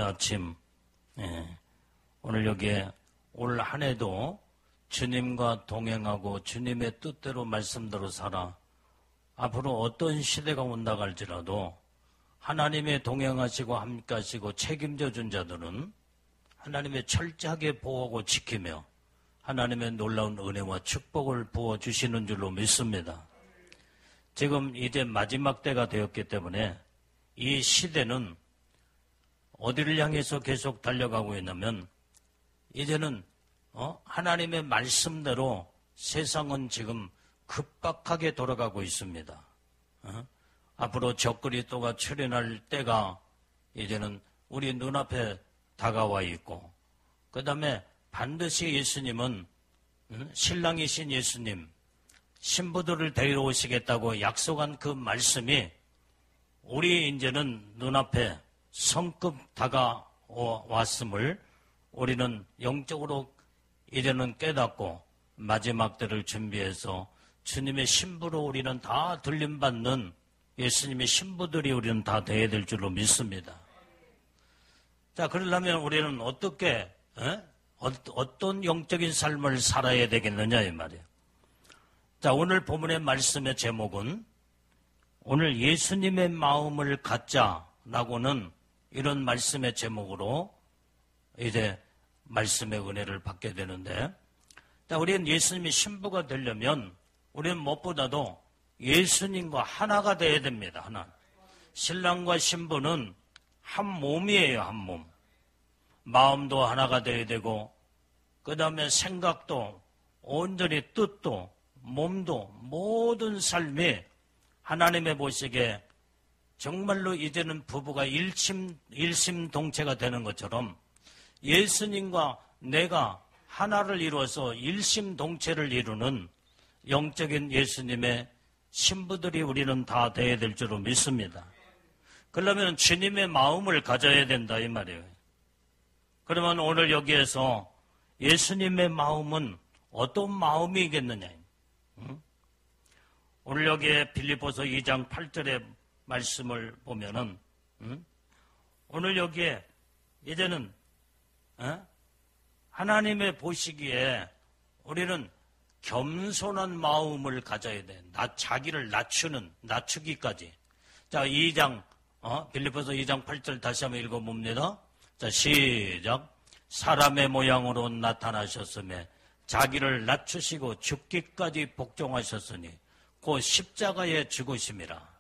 아침, 오늘 여기에 올 한 해도 주님과 동행하고 주님의 뜻대로 말씀대로 살아 앞으로 어떤 시대가 온다 할지라도 하나님의 동행하시고 함께하시고 책임져 준 자들은 하나님의 철저하게 보호하고 지키며 하나님의 놀라운 은혜와 축복을 부어주시는 줄로 믿습니다. 지금 이제 마지막 때가 되었기 때문에 이 시대는 어디를 향해서 계속 달려가고 있냐면 이제는 하나님의 말씀대로 세상은 지금 급박하게 돌아가고 있습니다. 앞으로 적그리스도가 출현할 때가 이제는 우리 눈앞에 다가와 있고, 그 다음에 반드시 예수님은 신랑이신 예수님, 신부들을 데려오시겠다고 약속한 그 말씀이 우리 이제는 눈앞에 성급 다가왔음을 우리는 영적으로 이제는 깨닫고 마지막 때를 준비해서 주님의 신부로 우리는 다 들림받는 예수님의 신부들이 우리는 다 되어야 될 줄로 믿습니다. 자, 그러려면 우리는 어떻게, 어떤 영적인 삶을 살아야 되겠느냐 이 말이에요. 자, 오늘 본문의 말씀의 제목은 오늘 예수님의 마음을 갖자라고는 이런 말씀의 제목으로 이제 말씀의 은혜를 받게 되는데, 자, 우리는 예수님의 신부가 되려면 우리는 무엇보다도 예수님과 하나가 되어야 됩니다. 하나. 신랑과 신부는 한 몸이에요. 한 몸. 마음도 하나가 되어야 되고, 그 다음에 생각도 온전히 뜻도 몸도 모든 삶이 하나님의 보시기에 정말로 이제는 부부가 일심동체가 되는 것처럼 예수님과 내가 하나를 이루어서 일심동체를 이루는 영적인 예수님의 신부들이 우리는 다 되어야 될 줄로 믿습니다. 그러면 주님의 마음을 가져야 된다 이 말이에요. 그러면 오늘 여기에서 예수님의 마음은 어떤 마음이겠느냐. 오늘 여기에 빌립보서 2장 8절의 말씀을 보면은 오늘 여기에 이제는 하나님의 보시기에 우리는 겸손한 마음을 가져야 돼. 자기를 낮추기까지. 자, 2장, 빌립보서 2장 8절 다시 한번 읽어봅니다. 자, 시작. 사람의 모양으로 나타나셨으며 자기를 낮추시고 죽기까지 복종하셨으니 곧 십자가에 죽으심이라.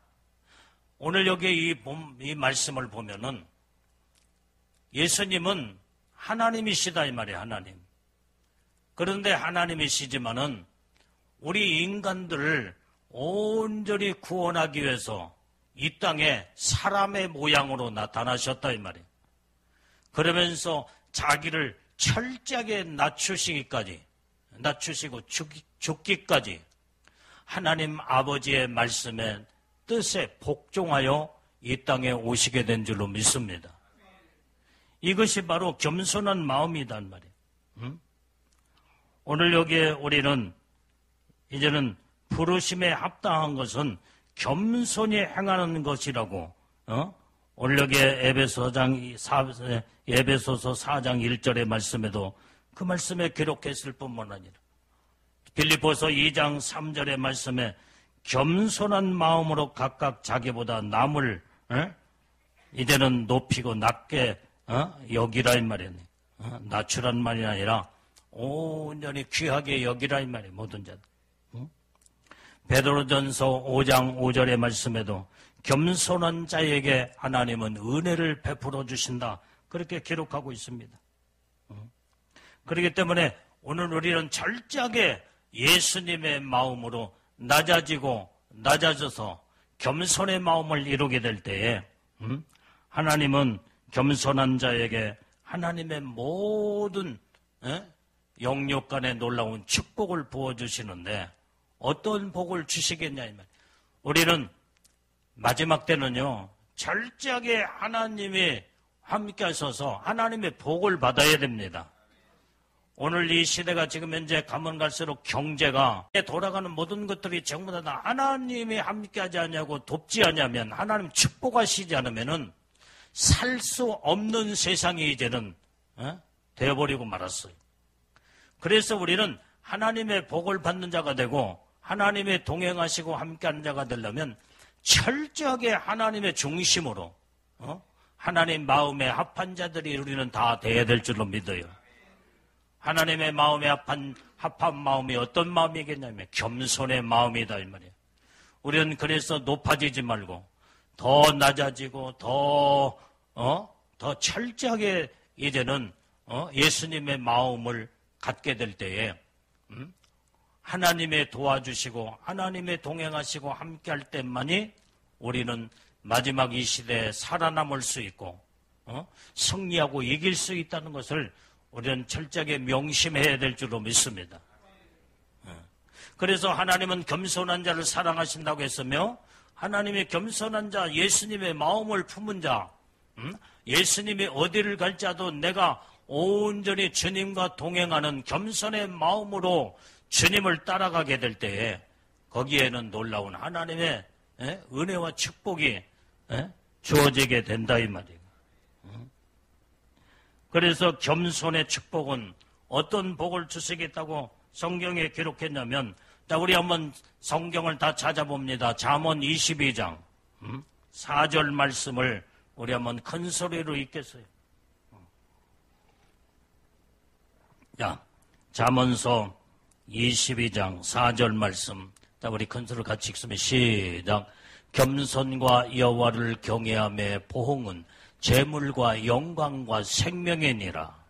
오늘 여기 이 말씀을 보면은 예수님은 하나님이시다 이 말이에요. 하나님. 그런데 하나님이시지만은 우리 인간들을 온전히 구원하기 위해서 이 땅에 사람의 모양으로 나타나셨다 이 말이에요. 그러면서 자기를 철저하게 낮추시고 죽기까지 하나님 아버지의 말씀에 뜻에 복종하여 이 땅에 오시게 된 줄로 믿습니다. 이것이 바로 겸손한 마음이란 말이에요. 오늘 여기에 우리는 이제는 부르심에 합당한 것은 겸손히 행하는 것이라고 오늘 여기에 에베소서 4장 1절의 말씀에도 그 말씀에 기록했을 뿐만 아니라 빌립보서 2장 3절의 말씀에 겸손한 마음으로 각각 자기보다 남을 이제는 높이고 낮게 여기라 이 말이네. 낮추란 말이 아니라 온전히 귀하게 여기라 이 말이에요. 모든 자들. 베드로전서 5장 5절의 말씀에도 겸손한 자에게 하나님은 은혜를 베풀어 주신다. 그렇게 기록하고 있습니다. 그렇기 때문에 오늘 우리는 철저하게 예수님의 마음으로 낮아져서 겸손의 마음을 이루게 될 때에 하나님은 겸손한 자에게 하나님의 모든 영육간의 놀라운 축복을 부어주시는데 어떤 복을 주시겠냐 이 말. 우리는 마지막 때는요 철저하게 하나님이 함께 하셔서 하나님의 복을 받아야 됩니다. 오늘 이 시대가 지금 현재 가면 갈수록 경제가 돌아가는 모든 것들이 전부 다 하나님이 함께 하지 않냐고 돕지 않냐면 하나님 축복하시지 않으면은 살 수 없는 세상이 이제는 되어버리고 말았어요. 그래서 우리는 하나님의 복을 받는 자가 되고 하나님의 동행하시고 함께하는 자가 되려면 철저하게 하나님의 중심으로 하나님 마음에 합한 자들이 우리는 다 되어야 될 줄로 믿어요. 하나님의 마음에 합한 마음이 어떤 마음이겠냐면 겸손의 마음이다 이 말이에요. 우리는 그래서 높아지지 말고 더 낮아지고 더 철저하게 이제는 예수님의 마음을 갖게 될 때에 하나님의 도와주시고 하나님의 동행하시고 함께할 때만이 우리는 마지막 이 시대에 살아남을 수 있고 승리하고 이길 수 있다는 것을 우리는 철저하게 명심해야 될 줄로 믿습니다. 그래서 하나님은 겸손한 자를 사랑하신다고 했으며 하나님의 겸손한 자, 예수님의 마음을 품은 자, 예수님이 어디를 갈지라도 내가 온전히 주님과 동행하는 겸손의 마음으로 주님을 따라가게 될 때에 거기에는 놀라운 하나님의 은혜와 축복이 주어지게 된다 이 말이에요. 그래서 겸손의 축복은 어떤 복을 주시겠다고 성경에 기록했냐면, 자, 우리 한번 성경을 다 찾아봅니다. 잠언 22장 4절 말씀을 우리 한번 큰 소리로 읽겠어요. 자, 잠언서 22장 4절 말씀. 자, 우리 큰 소리로 같이 읽으면 시작. 겸손과 여호와를 경외함의 보응은 재물과 영광과 생명이니라.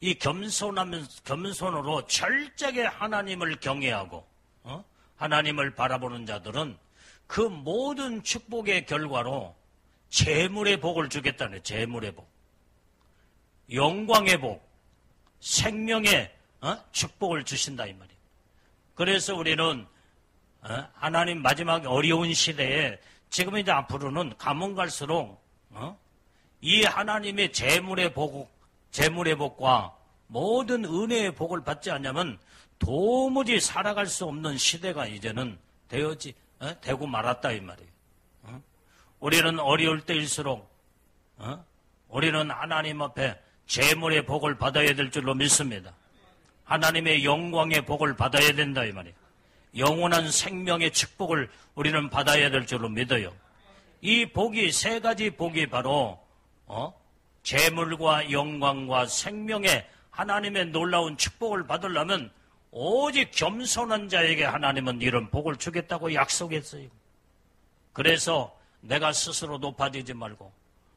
이 겸손으로 철저하게 하나님을 경외하고 하나님을 바라보는 자들은 그 모든 축복의 결과로 재물의 복을 주겠다네. 재물의 복, 영광의 복, 생명의 축복을 주신다 이 말이에요. 그래서 우리는 하나님 마지막 어려운 시대에 지금 이제 앞으로는 가면 갈수록 이 하나님의 재물의 복과 모든 은혜의 복을 받지 않으면 도무지 살아갈 수 없는 시대가 이제는 되고 말았다 이 말이에요. 우리는 어려울 때일수록 우리는 하나님 앞에 재물의 복을 받아야 될 줄로 믿습니다. 하나님의 영광의 복을 받아야 된다 이 말이에요. 영원한 생명의 축복을 우리는 받아야 될 줄로 믿어요. 이 복이 세 가지 복이 바로 재물과 영광과 생명의 하나님의 놀라운 축복을 받으려면 오직 겸손한 자에게 하나님은 이런 복을 주겠다고 약속했어요. 그래서 내가 스스로 높아지지 말고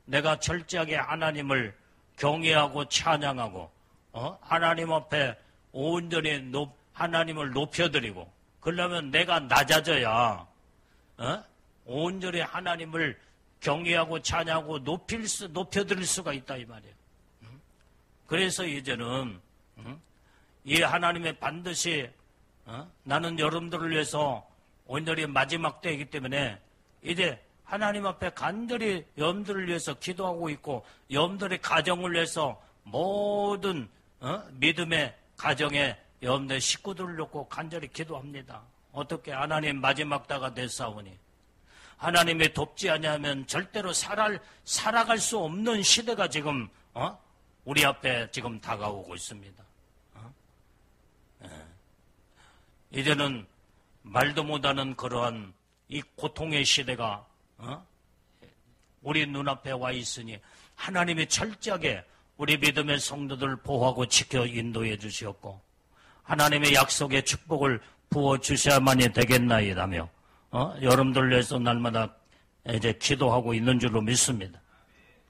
내가 철저하게 하나님을 경외하고 찬양하고 하나님 앞에 온전히 하나님을 높여드리고 그러려면 내가 낮아져야 온전히 하나님을 경외하고 찬양하고 높여드릴 수가 있다 이 말이에요. 그래서 이제는 이 하나님의 반드시 나는 여러분들을 위해서 오늘이 마지막 때이기 때문에 이제 하나님 앞에 간절히 여러분들을 위해서 기도하고 있고 여러분들의 가정을 위해서 모든 믿음의 가정에 여러분들의 식구들을 놓고 간절히 기도합니다. 어떻게 하나님 마지막 때가 됐사오니 하나님의 돕지 아니하면 절대로 살아갈 수 없는 시대가 지금 우리 앞에 지금 다가오고 있습니다. 이제는 말도 못하는 그러한 이 고통의 시대가 우리 눈앞에 와 있으니 하나님이 철저하게 우리 믿음의 성도들을 보호하고 지켜 인도해 주시었고 하나님의 약속의 축복을 부어주셔야만이 되겠나이다며 여러분들 위해서 날마다 이제 기도하고 있는 줄로 믿습니다.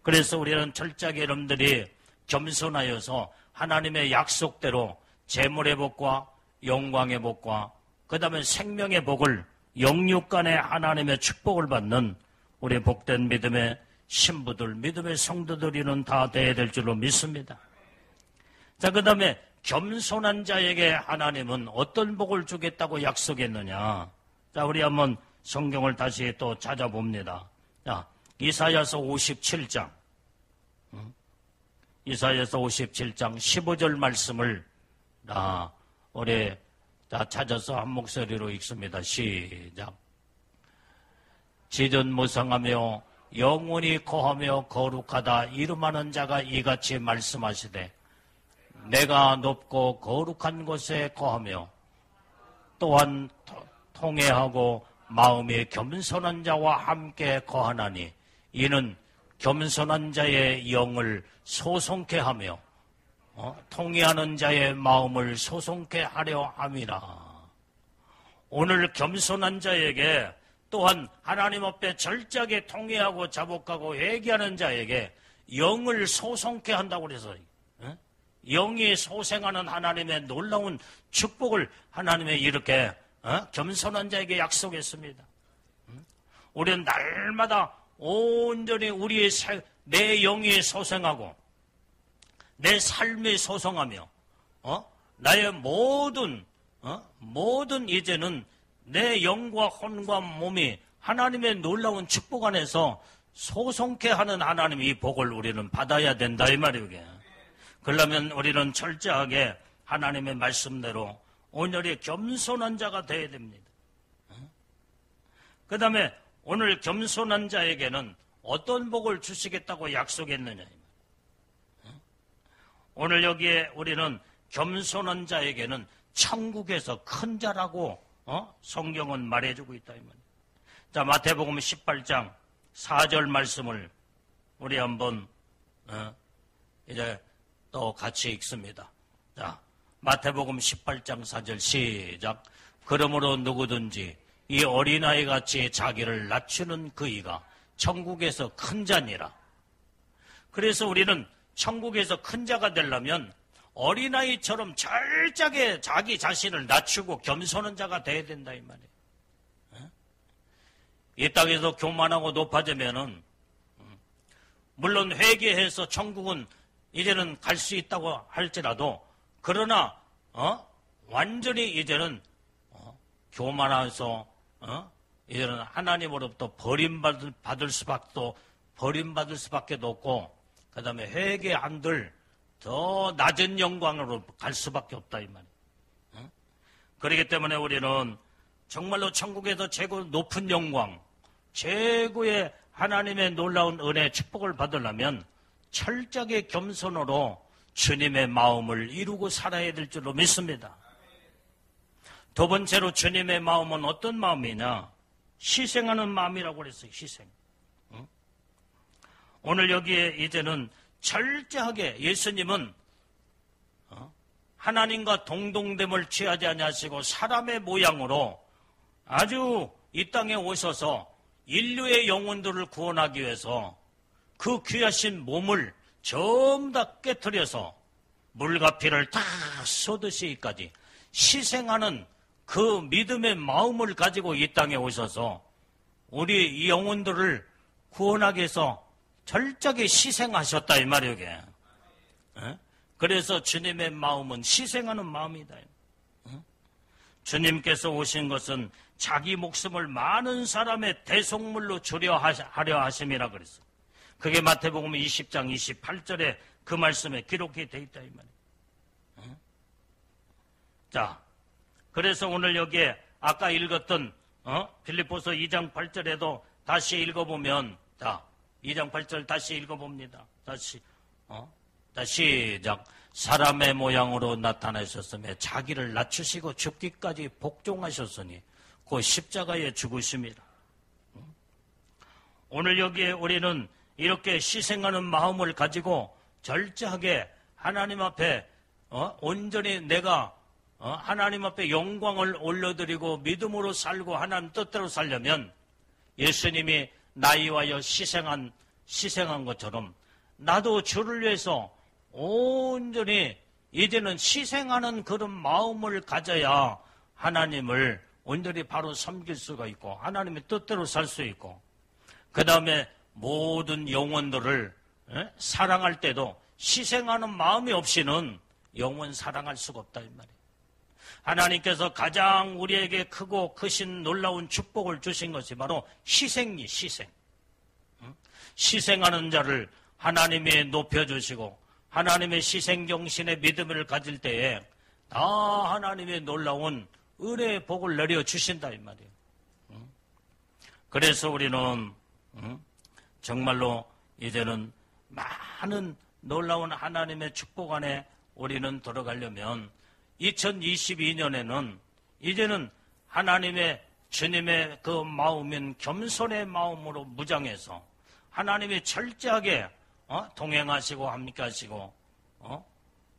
그래서 우리는 철저하게 여러분들이 겸손하여서 하나님의 약속대로 재물의 복과 영광의 복과 그 다음에 생명의 복을 영육간의 하나님의 축복을 받는 우리 복된 믿음의 신부들, 믿음의 성도들이는 다 돼야 될 줄로 믿습니다. 자, 그 다음에 겸손한 자에게 하나님은 어떤 복을 주겠다고 약속했느냐. 자, 우리 한번 성경을 다시 또 찾아봅니다. 자, 이사야서 57장. 이사야서 57장 15절 말씀을 우리 다 찾아서 한 목소리로 읽습니다. 시작. 지전무상하며 영원히 거하며 거룩하다 이름하는 자가 이같이 말씀하시되 내가 높고 거룩한 곳에 거하며 또한 통회하고 마음이 겸손한 자와 함께 거하나니 이는 겸손한 자의 영을 소송케 하며 통회하는 자의 마음을 소송케 하려 함이라. 오늘 겸손한 자에게 또한 하나님 앞에 절제하게 통회하고 자복하고 회개하는 자에게 영을 소송케 한다고 그래서 영이 소생하는 하나님의 놀라운 축복을 하나님의 이렇게 겸손한 자에게 약속했습니다. 우리는 날마다 온전히 내 영이 소생하고 내 삶이 소성하며 나의 모든 이제는 내 영과 혼과 몸이 하나님의 놀라운 축복 안에서 소송케 하는 하나님의 이 복을 우리는 받아야 된다 이 말이에요. 그러려면 우리는 철저하게 하나님의 말씀대로 온전히 겸손한 자가 되어야 됩니다. 그 다음에 오늘 겸손한 자에게는 어떤 복을 주시겠다고 약속했느냐. 오늘 여기에 우리는 겸손한 자에게는 천국에서 큰 자라고 성경은 말해주고 있다. 이 말이에요. 자, 마태복음 18장 4절 말씀을 우리 한번 이제 또 같이 읽습니다. 자, 마태복음 18장 4절 시작. 그러므로 누구든지 이 어린아이 같이 자기를 낮추는 그이가 천국에서 큰 자니라. 그래서 우리는 천국에서 큰 자가 되려면 어린아이처럼 철저하게 자기 자신을 낮추고 겸손한 자가 돼야 된다 이 말이에요. 이 땅에서 교만하고 높아지면은 물론 회개해서 천국은 이제는 갈 수 있다고 할지라도 그러나 완전히 이제는 교만해서 이제는 하나님으로부터 버림받을 수밖에 없고 그 다음에 회개 안 될 더 낮은 영광으로 갈 수밖에 없다 이 말이에요. 그렇기 때문에 우리는 정말로 천국에서 최고 높은 영광, 최고의 하나님의 놀라운 은혜 축복을 받으려면 철저하게 겸손으로 주님의 마음을 이루고 살아야 될 줄로 믿습니다. 두 번째로 주님의 마음은 어떤 마음이냐? 희생하는 마음이라고 그랬어요. 희생. 오늘 여기에 이제는 철저하게 예수님은 하나님과 동등됨을 취하지 아니하시고 사람의 모양으로 아주 이 땅에 오셔서 인류의 영혼들을 구원하기 위해서 그 귀하신 몸을 전부 다 깨트려서 물과 피를 다 쏟으시기까지 희생하는 그 믿음의 마음을 가지고 이 땅에 오셔서 우리 이 영혼들을 구원하기 위해서 철저하게 희생하셨다 이 말이에요. 그래서 주님의 마음은 희생하는 마음이다. 주님께서 오신 것은 자기 목숨을 많은 사람의 대속물로 주려 하려 하심이라 그랬어요. 그게 마태복음 20장 28절에 그 말씀에 기록이 되어 있다 이 말이에요. 자, 그래서 오늘 여기에 아까 읽었던 빌립보서 2장 8절에도 다시 읽어보면 자 2장 8절 다시 읽어봅니다. 다시 시작. 사람의 모양으로 나타나셨으며 자기를 낮추시고 죽기까지 복종하셨으니 그 십자가에 죽으심이라. 오늘 여기에 우리는 이렇게 희생하는 마음을 가지고 절저하게 하나님 앞에 온전히 내가 하나님 앞에 영광을 올려드리고 믿음으로 살고 하나님 뜻대로 살려면 예수님이 나에 위하여 희생한 것처럼 나도 주를 위해서 온전히 이제는 희생하는 그런 마음을 가져야 하나님을 온전히 바로 섬길 수가 있고 하나님의 뜻대로 살 수 있고 그 다음에 모든 영혼들을 사랑할 때도 희생하는 마음이 없이는 영혼 사랑할 수가 없다 이 말이에요. 하나님께서 가장 우리에게 크고 크신 놀라운 축복을 주신 것이 바로 희생이 희생. 희생하는 자를 하나님이 높여주시고 하나님의 희생정신의 믿음을 가질 때에 다 하나님의 놀라운 은혜의 복을 내려주신다 이 말이에요. 그래서 우리는 정말로 이제는 많은 놀라운 하나님의 축복 안에 우리는 들어가려면 2022년에는 이제는 하나님의 주님의 그 마음인 겸손의 마음으로 무장해서 하나님이 철저하게 동행하시고 함께하시고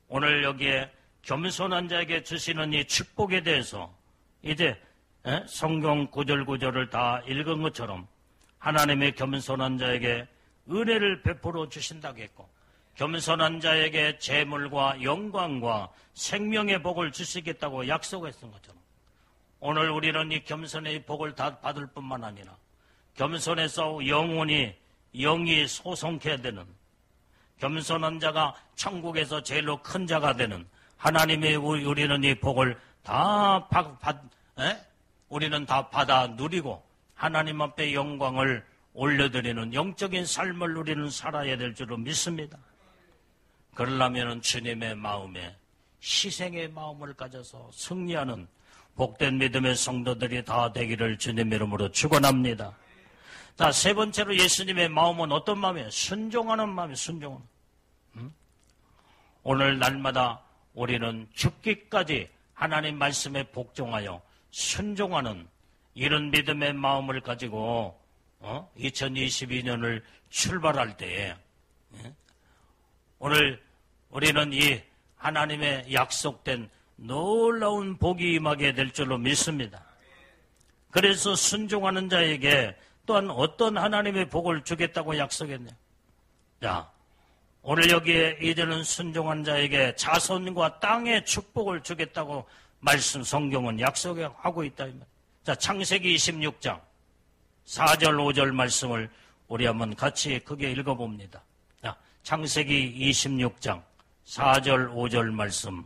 오늘 여기에 겸손한 자에게 주시는 이 축복에 대해서 이제 성경 구절구절을 다 읽은 것처럼 하나님의 겸손한 자에게 은혜를 베풀어 주신다고 했고 겸손한 자에게 재물과 영광과 생명의 복을 주시겠다고 약속했던 것처럼 오늘 우리는 이 겸손의 복을 다 받을 뿐만 아니라 겸손해서 영이 소송케 되는 겸손한 자가 천국에서 제일로 큰 자가 되는 하나님의 우리는 이 복을 우리는 다 받아 누리고 하나님 앞에 영광을 올려드리는 영적인 삶을 우리는 살아야 될 줄로 믿습니다. 그러려면 주님의 마음에 희생의 마음을 가져서 승리하는 복된 믿음의 성도들이 다 되기를 주님 이름으로 축원합니다. 자, 세 번째로 예수님의 마음은 어떤 마음이에요? 순종하는 마음이에요. 순종하는. 오늘 날마다 우리는 죽기까지 하나님 말씀에 복종하여 순종하는 이런 믿음의 마음을 가지고 2022년을 출발할 때에 오늘 우리는 이 하나님의 약속된 놀라운 복이 임하게 될 줄로 믿습니다. 그래서 순종하는 자에게 또한 어떤 하나님의 복을 주겠다고 약속했네요. 자, 오늘 여기에 이제는 순종한 자에게 자손과 땅의 축복을 주겠다고 말씀 성경은 약속하고 있다. 자, 창세기 26장 4절 5절 말씀을 우리 한번 같이 크게 읽어봅니다. 자, 창세기 26장 4절 5절 말씀.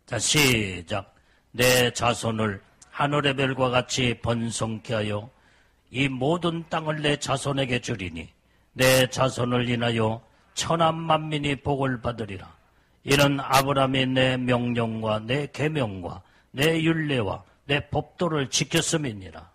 자, 시작. 내 자손을 하늘의 별과 같이 번성케 하여 이 모든 땅을 내 자손에게 주리니 내 자손을 인하여 천한 만민이 복을 받으리라. 이는 아브라함이 내 명령과 내 계명과 내 율례와 내 법도를 지켰음이니라.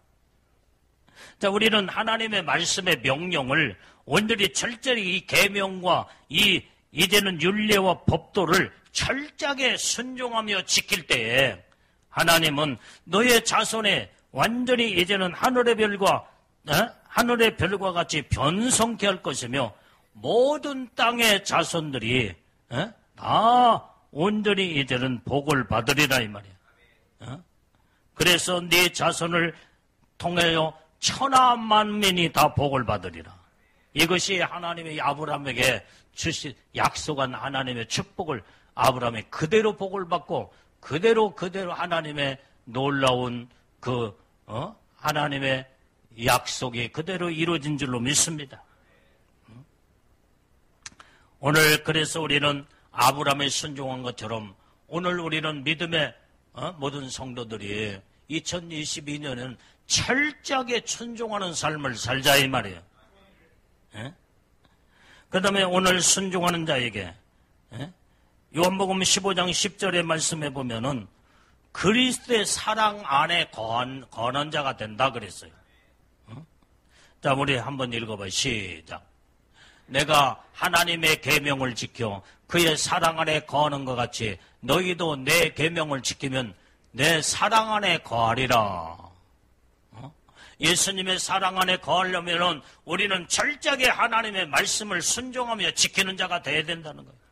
자, 우리는 하나님의 말씀의 명령을 온전히 철저히 이 계명과 이제는 율례와 법도를 철저하게 순종하며 지킬 때에 하나님은 너의 자손에 완전히 이제는 하늘의 별과 같이 변성케 할 것이며 모든 땅의 자손들이 다 온전히 이제는 복을 받으리라 이 말이야. 그래서 네 자손을 통하여 천하 만민이 다 복을 받으리라. 이것이 하나님의 아브라함에게 약속한 하나님의 축복을 아브라함이 그대로 복을 받고 그대로 하나님의 놀라운 하나님의 약속이 그대로 이루어진 줄로 믿습니다. 오늘 그래서 우리는 아브라함에 순종한 것처럼 오늘 우리는 믿음의 모든 성도들이 2022년은 철저하게 순종하는 삶을 살자 이 말이에요. 그 다음에 오늘 순종하는 자에게 요한복음 15장 10절의 말씀에 보면은 그리스도의 사랑 안에 거하는 자가 된다 그랬어요. 자, 우리 한번 읽어봐요. 시작. 내가 하나님의 계명을 지켜 그의 사랑 안에 거하는 것 같이 너희도 내 계명을 지키면 내 사랑 안에 거하리라. 예수님의 사랑 안에 거하려면 우리는 철저하게 하나님의 말씀을 순종하며 지키는 자가 되어야 된다는 거예요.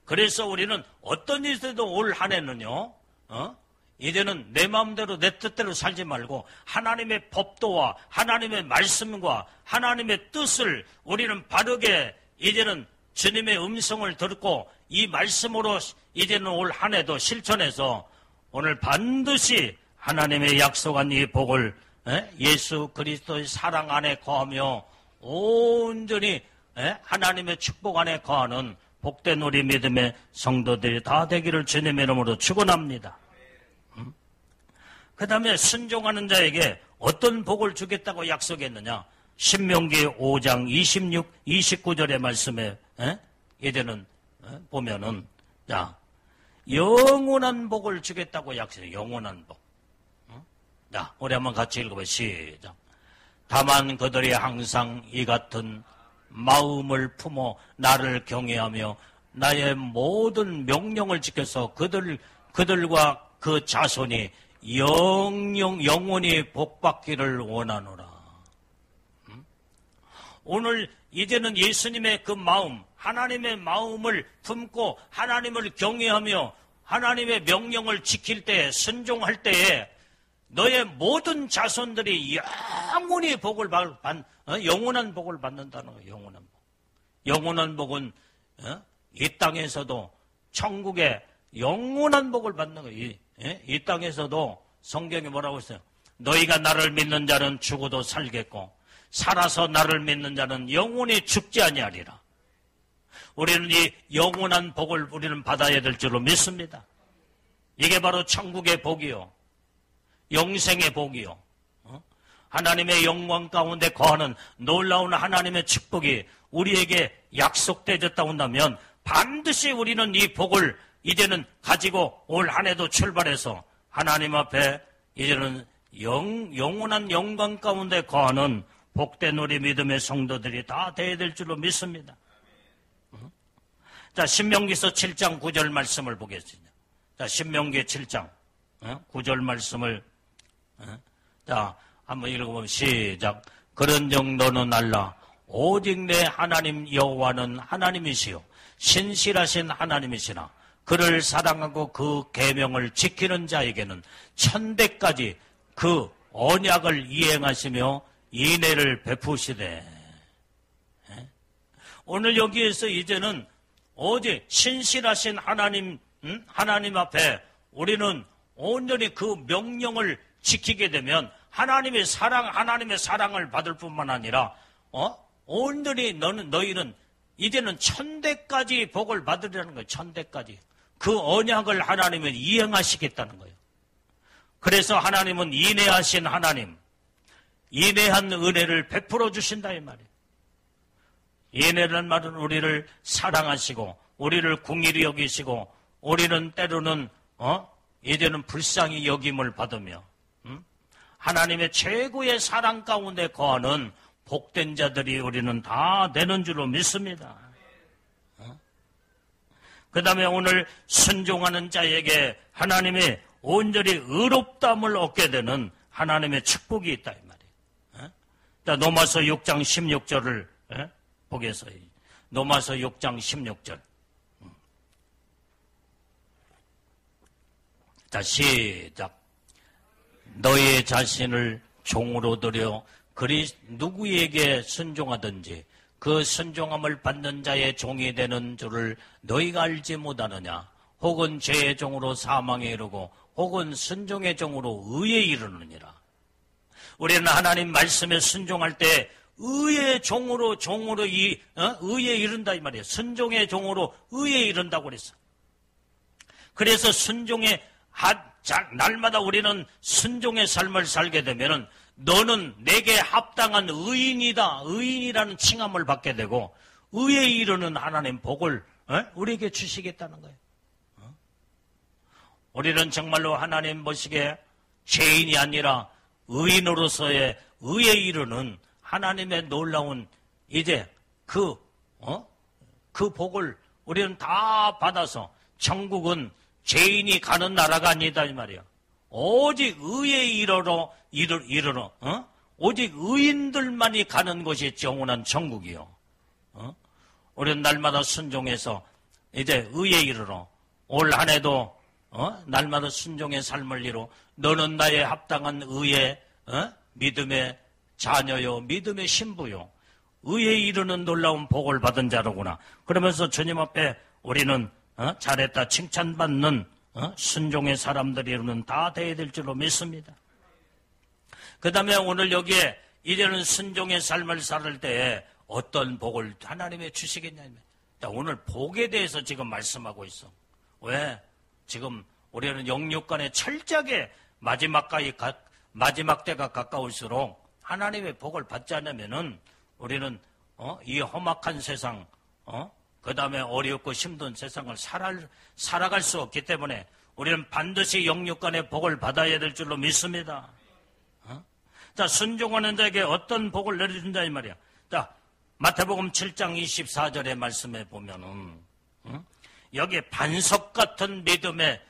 그래서 우리는 어떤 일에도 올 한 해는요, 이제는 내 마음대로 내 뜻대로 살지 말고 하나님의 법도와 하나님의 말씀과 하나님의 뜻을 우리는 바르게 이제는 주님의 음성을 듣고 이 말씀으로 이제는 올 한 해도 실천해서 오늘 반드시 하나님의 약속한 이 복을 예수 그리스도의 사랑 안에 거하며 온전히 하나님의 축복 안에 거하는 복된 우리 믿음의 성도들이 다 되기를 주님의 이름으로 축원합니다. 그 다음에 순종하는 자에게 어떤 복을 주겠다고 약속했느냐? 신명기 5장 26, 29절의 말씀에 이제는 보면은 자 영원한 복을 주겠다고 약속해요. 영원한 복. 자, 우리 한번 같이 읽어봐요. 시작. 다만 그들이 항상 이 같은 마음을 품어 나를 경외하며 나의 모든 명령을 지켜서 그들과 그 자손이 영원히 복받기를 원하노라. 오늘 이제는 예수님의 그 마음, 하나님의 마음을 품고 하나님을 경외하며 하나님의 명령을 지킬 때, 순종할 때에 너의 모든 자손들이 영원히 영원한 복을 받는다는 거예요. 영원한 복. 영원한 복은 이 땅에서도 천국에 영원한 복을 받는 거예요. 이 땅에서도 성경이 뭐라고 했어요? 너희가 나를 믿는 자는 죽어도 살겠고 살아서 나를 믿는 자는 영원히 죽지 아니하리라. 우리는 이 영원한 복을 우리는 받아야 될 줄로 믿습니다. 이게 바로 천국의 복이요, 영생의 복이요, 하나님의 영광 가운데 거하는 놀라운 하나님의 축복이 우리에게 약속되었다 한다면 반드시 우리는 이 복을 이제는 가지고 올 한 해도 출발해서 하나님 앞에 이제는 영원한 영광 가운데 거하는 복된 우리 믿음의 성도들이 다 되어야 될 줄로 믿습니다. 자, 신명기서 7장 9절 말씀을 보겠습니다. 자, 신명기 7장 9절 말씀을 자, 한번 읽어보면 시작. 그런 정도는 알라. 오직 내 하나님 여호와는 하나님이시요 신실하신 하나님이시나 그를 사랑하고 그 계명을 지키는 자에게는 천대까지 그 언약을 이행하시며 인애를 베푸시되. 오늘 여기에서 이제는 오직 신실하신 하나님 앞에 우리는 온전히 그 명령을 지키게 되면 하나님의 사랑을 받을 뿐만 아니라 온전히 너희는 이제는 천대까지 복을 받으려는 거예요. 천대까지. 그 언약을 하나님은 이행하시겠다는 거예요. 그래서 하나님은 인애하신 하나님, 인애한 은혜를 베풀어 주신다 이 말이에요. 인애라는 말은 우리를 사랑하시고 우리를 궁일이 여기시고 우리는 때로는 이제는 불쌍히 여김을 받으며 하나님의 최고의 사랑 가운데 거하는 복된 자들이 우리는 다 되는 줄로 믿습니다. 그 다음에 오늘 순종하는 자에게 하나님의 온전히 의롭다함을 얻게 되는 하나님의 축복이 있다 이 말이에요. 자, 로마서 6장 16절을 보겠어요. 로마서 6장 16절. 자, 시작. 너의 자신을 종으로 들여 누구에게 순종하든지 그 순종함을 받는 자의 종이 되는 줄을 너희가 알지 못하느냐. 혹은 죄의 종으로 사망에 이르고 혹은 순종의 종으로 의에 이르느니라. 우리는 하나님 말씀에 순종할 때 의의 종으로 의에 이른다 이 말이에요. 순종의 종으로 의에 이른다고 그랬어. 그래서 날마다 우리는 순종의 삶을 살게 되면은 너는 내게 합당한 의인이라는 칭함을 받게 되고 의에 이르는 하나님 복을 우리에게 주시겠다는 거예요. 우리는 정말로 하나님 보시기에 죄인이 아니라 의인으로서의 의에 이르는 하나님의 놀라운 이제 그 복을 우리는 다 받아서 천국은 죄인이 가는 나라가 아니다 이 말이야. 오직 의에 이르러 오직 의인들만이 가는 것이 영원한 천국이요. 우리는 날마다 순종해서 이제 의에 이르러 올 한 해도 날마다 순종의 삶을 이루 너는 나의 합당한 의의 믿음의 자녀요 믿음의 신부요 의에 이르는 놀라운 복을 받은 자로구나. 그러면서 주님 앞에 우리는 잘했다 칭찬받는 순종의 사람들이로는 다 되어야 될 줄로 믿습니다. 그 다음에 오늘 여기에 이제는 순종의 삶을 살 때에 어떤 복을 하나님이 주시겠냐. 오늘 복에 대해서 지금 말씀하고 있어. 왜? 지금 우리는 영육간에 철저하게 마지막 때가 가까울수록 하나님의 복을 받지 않으면은 우리는 이 험악한 세상 그 다음에 어렵고 힘든 세상을 살아갈 수 없기 때문에 우리는 반드시 영육간의 복을 받아야 될 줄로 믿습니다. 자, 순종하는 자에게 어떤 복을 내려준다 이 말이야. 자, 마태복음 7장 24절의 말씀에 보면은 여기에 반석 같은 믿음의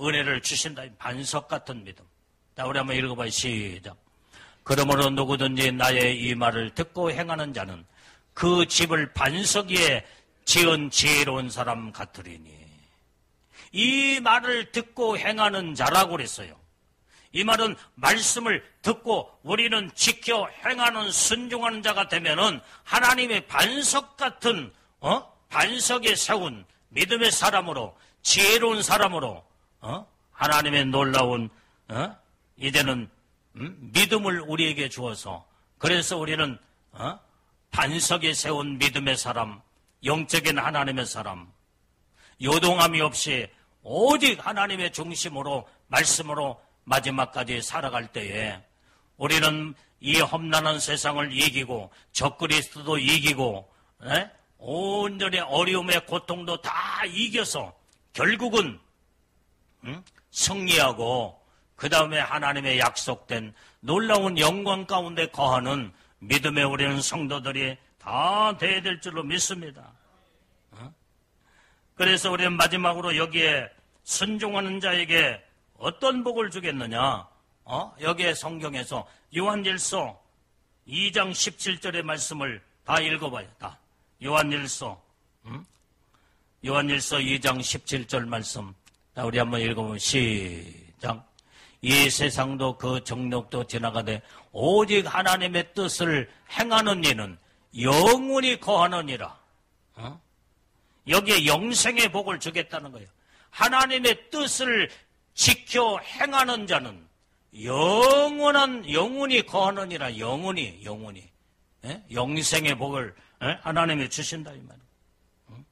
은혜를 주신다. 반석 같은 믿음. 자, 우리 한번 읽어봐요. 시작. 그러므로 누구든지 나의 이 말을 듣고 행하는 자는 그 집을 반석 위에 지은 지혜로운 사람 같으리니. 이 말을 듣고 행하는 자라고 그랬어요. 이 말은 말씀을 듣고 우리는 지켜 행하는 순종하는 자가 되면은 하나님의 반석 같은 반석에 세운 믿음의 사람으로, 지혜로운 사람으로 하나님의 놀라운 이제는 믿음을 우리에게 주어서, 그래서 우리는 반석에 세운 믿음의 사람, 영적인 하나님의 사람, 요동함이 없이 오직 하나님의 중심으로 말씀으로 마지막까지 살아갈 때에 우리는 이 험난한 세상을 이기고 적그리스도도 이기고 온전히 어려움의 고통도 다 이겨서 결국은 승리하고 그 다음에 하나님의 약속된 놀라운 영광 가운데 거하는 믿음의 우리는 성도들이 다 되어야 될 줄로 믿습니다. 그래서 우리는 마지막으로 여기에 순종하는 자에게 어떤 복을 주겠느냐? 여기에 성경에서 요한일서 2장 17절의 말씀을 다 읽어봐요. 다. 요한일서 2장 17절 말씀. 자, 우리 한번 읽어보면 시작. 이 세상도 그 정욕도 지나가되 오직 하나님의 뜻을 행하는 이는 영원히 거하느니라. 여기에 영생의 복을 주겠다는 거예요. 하나님의 뜻을 지켜 행하는 자는 영원히 거하느니라. 영원히 영생의 복을 하나님이 주신다 이 말이에요.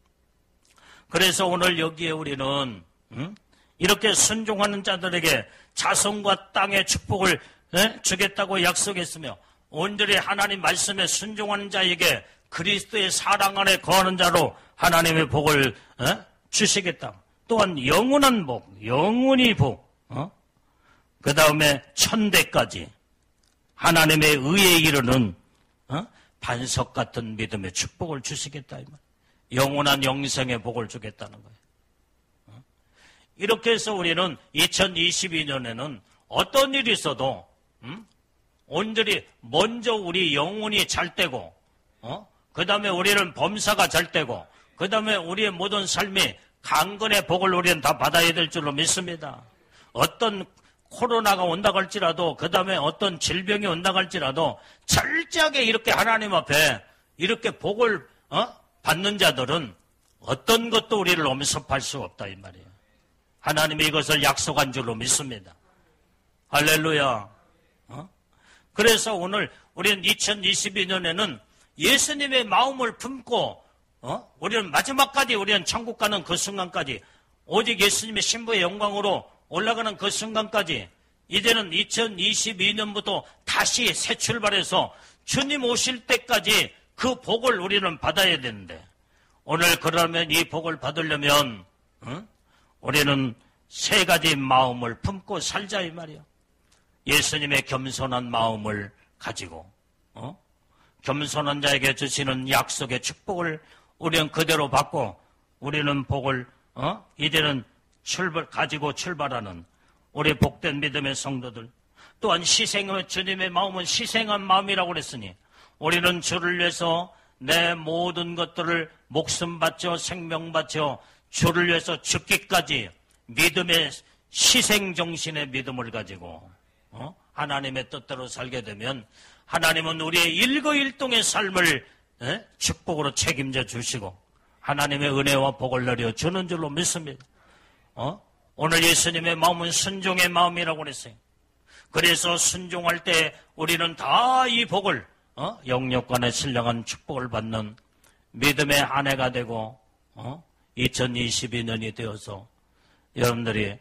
그래서 오늘 여기에 우리는 이렇게 순종하는 자들에게 자손과 땅의 축복을 주겠다고 약속했으며 온전히 하나님 말씀에 순종하는 자에게 그리스도의 사랑 안에 거하는 자로 하나님의 복을 주시겠다. 또한 영원한 복, 영원히 복, 그 다음에 천대까지 하나님의 의에 이르는 반석 같은 믿음의 축복을 주시겠다. 영원한 영생의 복을 주겠다는 거예요. 이렇게 해서 우리는 2022년에는 어떤 일이 있어도 온전히 먼저 우리 영혼이 잘 되고 그 다음에 우리는 범사가 잘 되고 그 다음에 우리의 모든 삶이 강건의 복을 우리는 다 받아야 될 줄로 믿습니다. 어떤 코로나가 온다고 할지라도 그 다음에 어떤 질병이 온다고 할지라도 철저하게 이렇게 하나님 앞에 이렇게 복을 받는 자들은 어떤 것도 우리를 엄습할 수 없다 이 말이에요. 하나님이 이것을 약속한 줄로 믿습니다. 할렐루야. 그래서 오늘 우리는 2022년에는 예수님의 마음을 품고 우리는 마지막까지 우리는 천국 가는 그 순간까지 오직 예수님의 신부의 영광으로 올라가는 그 순간까지 이제는 2022년부터 다시 새 출발해서 주님 오실 때까지 그 복을 우리는 받아야 되는데 오늘 그러면 이 복을 받으려면 우리는 세 가지 마음을 품고 살자 이 말이야. 예수님의 겸손한 마음을 가지고 겸손한 자에게 주시는 약속의 축복을 우리는 그대로 받고 우리는 복을 이제는 가지고 출발하는 우리 복된 믿음의 성도들 또한 주님의 마음은 희생한 마음이라고 그랬으니 우리는 주를 위해서 내 모든 것들을 목숨 바쳐 생명 바쳐 주를 위해서 죽기까지 믿음의 희생정신의 믿음을 가지고 하나님의 뜻대로 살게 되면 하나님은 우리의 일거일동의 삶을 축복으로 책임져 주시고 하나님의 은혜와 복을 내려주는 줄로 믿습니다. 오늘 예수님의 마음은 순종의 마음이라고 그랬어요. 그래서 순종할 때 우리는 다 이 복을 영육간의 신령한 축복을 받는 믿음의 한 해가 되고 2022년이 되어서 여러분들이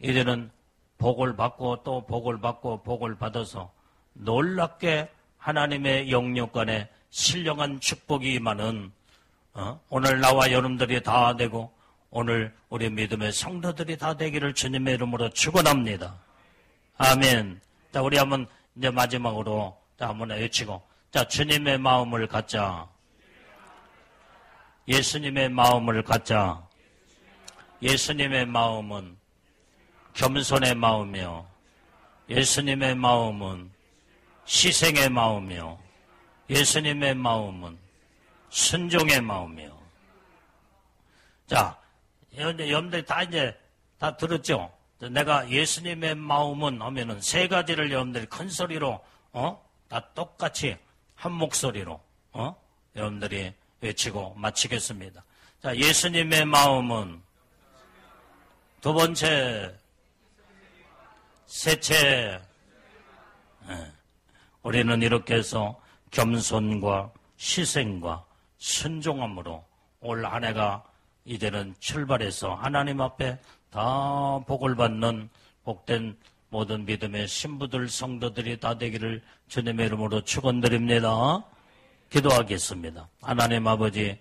이제는 복을 받고 또 복을 받고 복을 받아서 놀랍게 하나님의 영육간의 신령한 축복이 임하는 오늘 나와 여러분들이 다 되고 오늘 우리 믿음의 성도들이 다 되기를 주님의 이름으로 축원합니다. 아멘. 자, 우리 한번 이제 마지막으로 자, 한번 외치고. 자, 주님의 마음을 갖자. 예수님의 마음을 갖자. 예수님의 마음은 겸손의 마음이요. 예수님의 마음은 희생의 마음이요. 예수님의 마음은 순종의 마음이요. 자, 여러분들이 다 이제 다 들었죠? 내가 예수님의 마음은 하면은 세 가지를 여러분들이 큰 소리로, 다 똑같이 한 목소리로, 여러분들이 외치고 마치겠습니다. 자, 예수님의 마음은 두 번째, 셋째, 우리는 이렇게 해서 겸손과 희생과 순종함으로 올 한 해가 이제는 출발해서 하나님 앞에 다 복을 받는 복된 모든 믿음의 신부들, 성도들이 다 되기를 주님의 이름으로 축원드립니다. 기도하겠습니다. 하나님 아버지,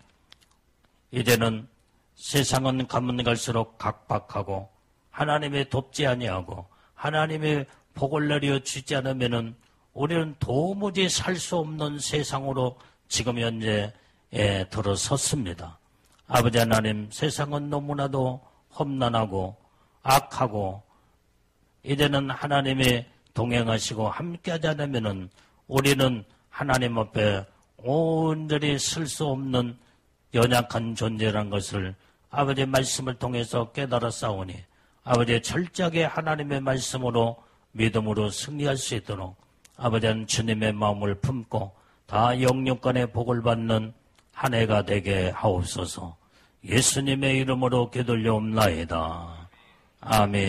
이제는 세상은 가면 갈수록 각박하고 하나님의 돕지 아니하고 하나님의 복을 내려 주지 않으면은 우리는 도무지 살 수 없는 세상으로 지금 현재 들어섰습니다. 아버지 하나님, 세상은 너무나도 험난하고 악하고 이제는 하나님이 동행하시고 함께하지 않으면은 우리는 하나님 앞에 온전히 쓸 수 없는 연약한 존재라는 것을 아버지의 말씀을 통해서 깨달아 싸우니 아버지의 철저하게 하나님의 말씀으로 믿음으로 승리할 수 있도록 아버지는 주님의 마음을 품고 다 영육간의 복을 받는 한 해가 되게 하옵소서. 예수님의 이름으로 기도올려옵나이다. 아멘.